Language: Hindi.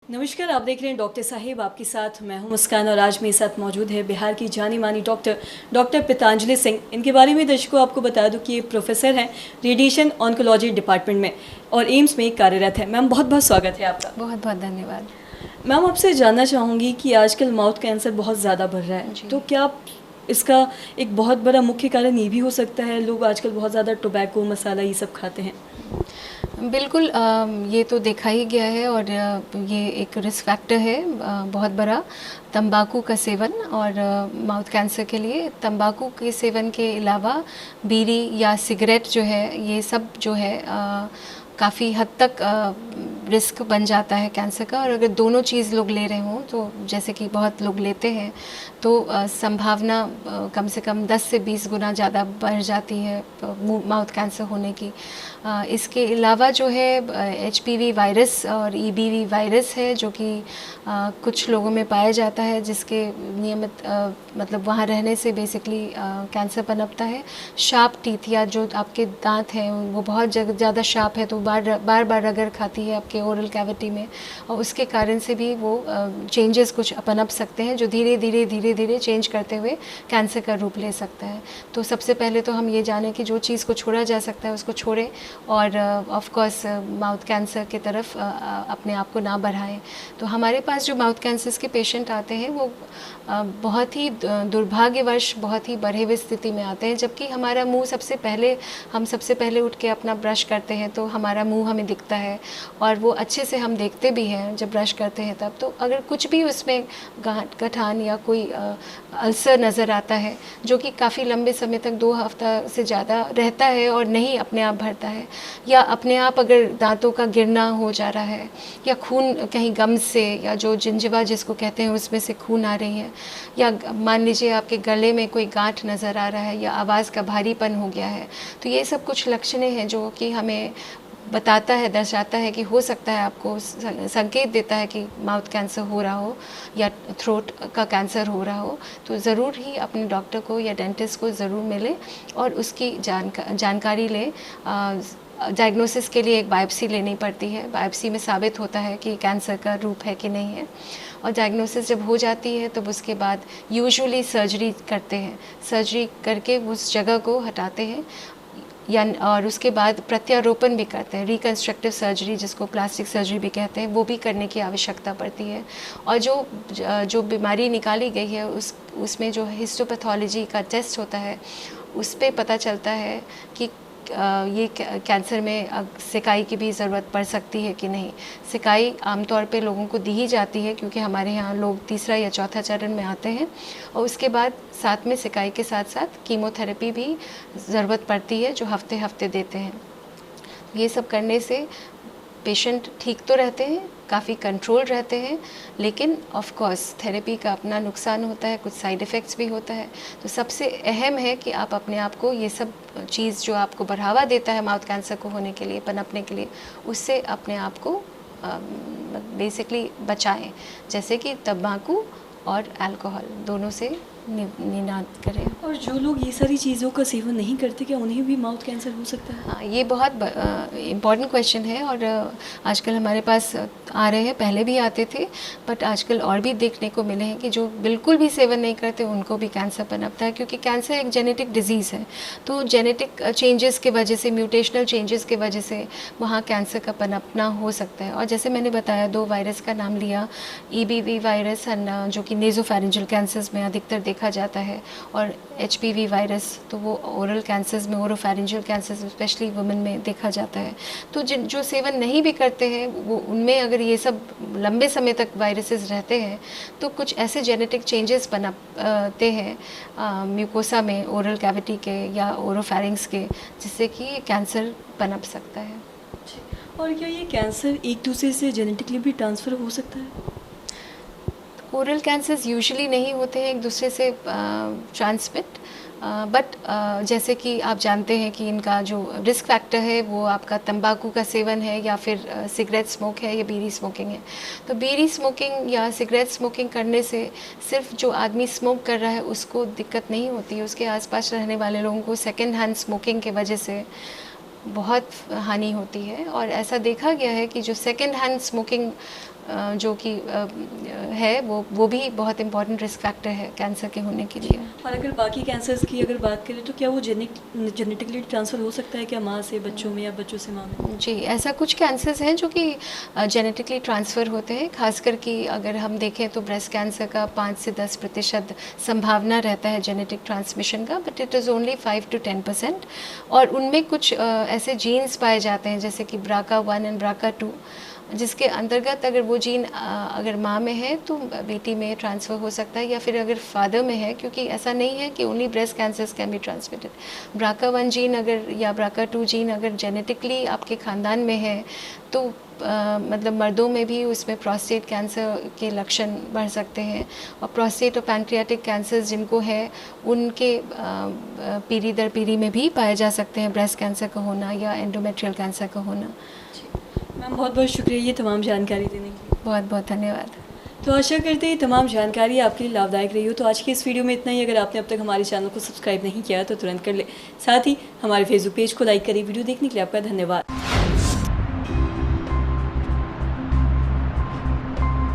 नमस्कार, आप देख रहे हैं डॉक्टर साहिब, आपके साथ मैं हूं मुस्कान और आज मेरे साथ मौजूद है बिहार की जानी मानी डॉक्टर पितांजलि सिंह। इनके बारे में दर्शकों आपको बता दूं कि ये प्रोफेसर हैं रेडिएशन ऑन्कोलॉजी डिपार्टमेंट में और एम्स में कार्यरत है। मैम बहुत बहुत स्वागत है आपका। बहुत बहुत धन्यवाद। मैम आपसे जानना चाहूँगी कि आजकल माउथ कैंसर बहुत ज़्यादा बढ़ रहा है, तो क्या इसका एक बहुत बड़ा मुख्य कारण ये भी हो सकता है, लोग आजकल बहुत ज़्यादा टोबैको मसाला ये सब खाते हैं? बिल्कुल, ये तो देखा ही गया है और ये एक रिस्क फैक्टर है बहुत बड़ा, तंबाकू का सेवन। और माउथ कैंसर के लिए तंबाकू के सेवन के अलावा बीड़ी या सिगरेट जो है, ये सब जो है काफ़ी हद तक रिस्क बन जाता है कैंसर का। और अगर दोनों चीज़ लोग ले रहे हों, तो जैसे कि बहुत लोग लेते हैं, तो संभावना कम से कम 10 से 20 गुना ज़्यादा बढ़ जाती है माउथ कैंसर होने की। इसके अलावा जो है HPV वायरस और EBV वायरस है, जो कि कुछ लोगों में पाया जाता है, जिसके नियमित मतलब वहाँ रहने से बेसिकली कैंसर पनपता है। शार्प टीथ, या जो आपके दांत हैं वो बहुत ज़्यादा शार्प है, तो बार बार रगड़ खाती है आपके ओरल कैविटी में, और उसके कारण से भी वो चेंजेस कुछ पनप सकते हैं, जो धीरे धीरे चेंज करते हुए कैंसर का रूप ले सकता है। तो सबसे पहले तो हम ये जानें कि जो चीज़ को छोड़ा जा सकता है उसको छोड़ें, और ऑफ कोर्स माउथ कैंसर की तरफ अपने आप को ना बढ़ाएं। तो हमारे पास जो माउथ कैंसर के पेशेंट आते हैं वो बहुत ही दुर्भाग्यवश बहुत ही बढ़े हुए स्थिति में आते हैं, जबकि हमारा मुंह हम सबसे पहले उठ के अपना ब्रश करते हैं तो हमारा मुंह हमें दिखता है, और वो अच्छे से हम देखते भी हैं जब ब्रश करते हैं तब। तो अगर कुछ भी उसमें गठान या कोई अल्सर नज़र आता है, जो कि काफ़ी लंबे समय तक 2 हफ्ता से ज़्यादा रहता है और नहीं अपने आप भरता है, या अपने आप अगर दांतों का गिरना हो जा रहा है, या खून कहीं गम से, या जो जिंजिवा जिसको कहते हैं उसमें से खून आ रही है, या मान लीजिए आपके गले में कोई गांठ नज़र आ रहा है, या आवाज़ का भारीपन हो गया है, तो ये सब कुछ लक्षणें हैं जो कि हमें बताता है, दर्शाता है कि हो सकता है, आपको संकेत देता है कि माउथ कैंसर हो रहा हो या थ्रोट का कैंसर हो रहा हो। तो ज़रूर ही अपने डॉक्टर को या डेंटिस्ट को ज़रूर मिले और उसकी जानकारी लें। डायग्नोसिस के लिए एक बायोप्सी लेनी पड़ती है। बायोप्सी में साबित होता है कि कैंसर का रूप है कि नहीं है, और डायग्नोसिस जब हो जाती है तब उसके बाद यूजुअली सर्जरी करते हैं। सर्जरी करके उस जगह को हटाते हैं, और उसके बाद प्रत्यारोपण भी करते हैं, रिकन्स्ट्रक्टिव सर्जरी जिसको प्लास्टिक सर्जरी भी कहते हैं, वो भी करने की आवश्यकता पड़ती है। और जो बीमारी निकाली गई है उसमें जो हिस्टोपैथोलॉजी का टेस्ट होता है, उस पर पता चलता है कि ये कैंसर में सिकाई की भी ज़रूरत पड़ सकती है कि नहीं। सिकाई आमतौर पे लोगों को दी ही जाती है, क्योंकि हमारे यहाँ लोग तीसरा या चौथा चरण में आते हैं, और उसके बाद साथ में सिकाई के साथ साथ कीमोथेरेपी भी ज़रूरत पड़ती है, जो हफ्ते हफ्ते देते हैं। ये सब करने से पेशेंट ठीक तो रहते हैं, काफ़ी कंट्रोल रहते हैं, लेकिन ऑफ कोर्स थेरेपी का अपना नुकसान होता है, कुछ साइड इफ़ेक्ट्स भी होता है। तो सबसे अहम है कि आप अपने आप को ये सब चीज़ जो आपको बढ़ावा देता है माउथ कैंसर को होने के लिए, पनपने के लिए, उससे अपने आप को बेसिकली बचाएं, जैसे कि तंबाकू और अल्कोहल दोनों से निनाद करें। और जो लोग ये सारी चीज़ों का सेवन नहीं करते, क्या उन्हें भी माउथ कैंसर हो सकता है? हाँ, ये बहुत इम्पॉर्टेंट क्वेश्चन है, और आजकल हमारे पास आ रहे हैं, पहले भी आते थे, बट आजकल और भी देखने को मिले हैं कि जो बिल्कुल भी सेवन नहीं करते उनको भी कैंसर पनपता है, क्योंकि कैंसर एक जेनेटिक डिजीज़ है। तो जेनेटिक चेंजेस के वजह से, म्यूटेशनल चेंजेस के वजह से वहाँ कैंसर का पनपना हो सकता है। और जैसे मैंने बताया, 2 वायरस का नाम लिया, EBV वायरस, जो कि नेज़ोफैरिंजियल कैंसर्स में अधिकतर देखा जाता है, और HPV वायरस तो वो ओरल कैंसर्स में, ओरोफैरिंजियल कैंसर्स स्पेशली वुमेन में देखा जाता है। तो जो सेवन नहीं भी करते हैं, वो उनमें अगर ये सब लंबे समय तक वायरसेस रहते हैं, तो कुछ ऐसे जेनेटिक चेंजेस पनपते हैं म्यूकोसा में, ओरल कैविटी के या ओरोफैरिंग्स के, जिससे कि कैंसर पनप सकता है। और क्या ये कैंसर एक दूसरे से जेनेटिकली भी ट्रांसफ़र हो सकता है? ओरल कैंसर्स यूजुअली नहीं होते हैं एक दूसरे से ट्रांसमिट, बट जैसे कि आप जानते हैं कि इनका जो रिस्क फैक्टर है वो आपका तंबाकू का सेवन है, या फिर सिगरेट स्मोक है, या बीड़ी स्मोकिंग है। तो बीड़ी स्मोकिंग या सिगरेट स्मोकिंग करने से सिर्फ जो आदमी स्मोक कर रहा है उसको दिक्कत नहीं होती है, उसके आसपास रहने वाले लोगों को सेकेंड हैंड स्मोकिंग के वजह से बहुत हानि होती है। और ऐसा देखा गया है कि जो सेकेंड हैंड स्मोकिंग जो कि है वो भी बहुत इम्पॉर्टेंट रिस्क फैक्टर है कैंसर के होने के लिए। और अगर बाकी कैंसर्स की अगर बात करें तो क्या वो जेनेटिकली ट्रांसफ़र हो सकता है क्या माँ से बच्चों में या बच्चों से माँ में? जी, ऐसा कुछ कैंसर्स हैं जो कि जेनेटिकली ट्रांसफ़र होते हैं, खासकर कि अगर हम देखें तो ब्रेस्ट कैंसर का 5 से 10% संभावना रहता है जेनेटिक ट्रांसमिशन का, but it is only 5 to 10%। और उनमें कुछ ऐसे जीन्स पाए जाते हैं जैसे कि BRCA1 एंड BRCA2, जिसके अंतर्गत अगर वो जीन अगर माँ में है तो बेटी में ट्रांसफ़र हो सकता है, या फिर अगर फादर में है, क्योंकि ऐसा नहीं है कि only breast cancers can be transmitted. BRCA1 gene अगर या BRCA2 जीन अगर जेनेटिकली आपके ख़ानदान में है तो मतलब मर्दों में भी उसमें प्रोस्टेट कैंसर के लक्षण बढ़ सकते हैं, और प्रोस्टेट और पैंक्रियाटिक कैंसर जिनको है उनके पीढ़ी दर पीढ़ी में भी पाए जा सकते हैं ब्रेस्ट कैंसर का होना या एंडोमेट्रियल कैंसर का होना। मैम बहुत बहुत शुक्रिया ये तमाम जानकारी देने के लिए। बहुत बहुत धन्यवाद। तो आशा करते हैं तमाम जानकारी आपके लिए लाभदायक रही हो। तो आज की इस वीडियो में इतना ही। अगर आपने अब तक हमारे चैनल को सब्सक्राइब नहीं किया तो तुरंत कर ले, साथ ही हमारे फेसबुक पेज को लाइक करें। वीडियो देखने के लिए आपका धन्यवाद।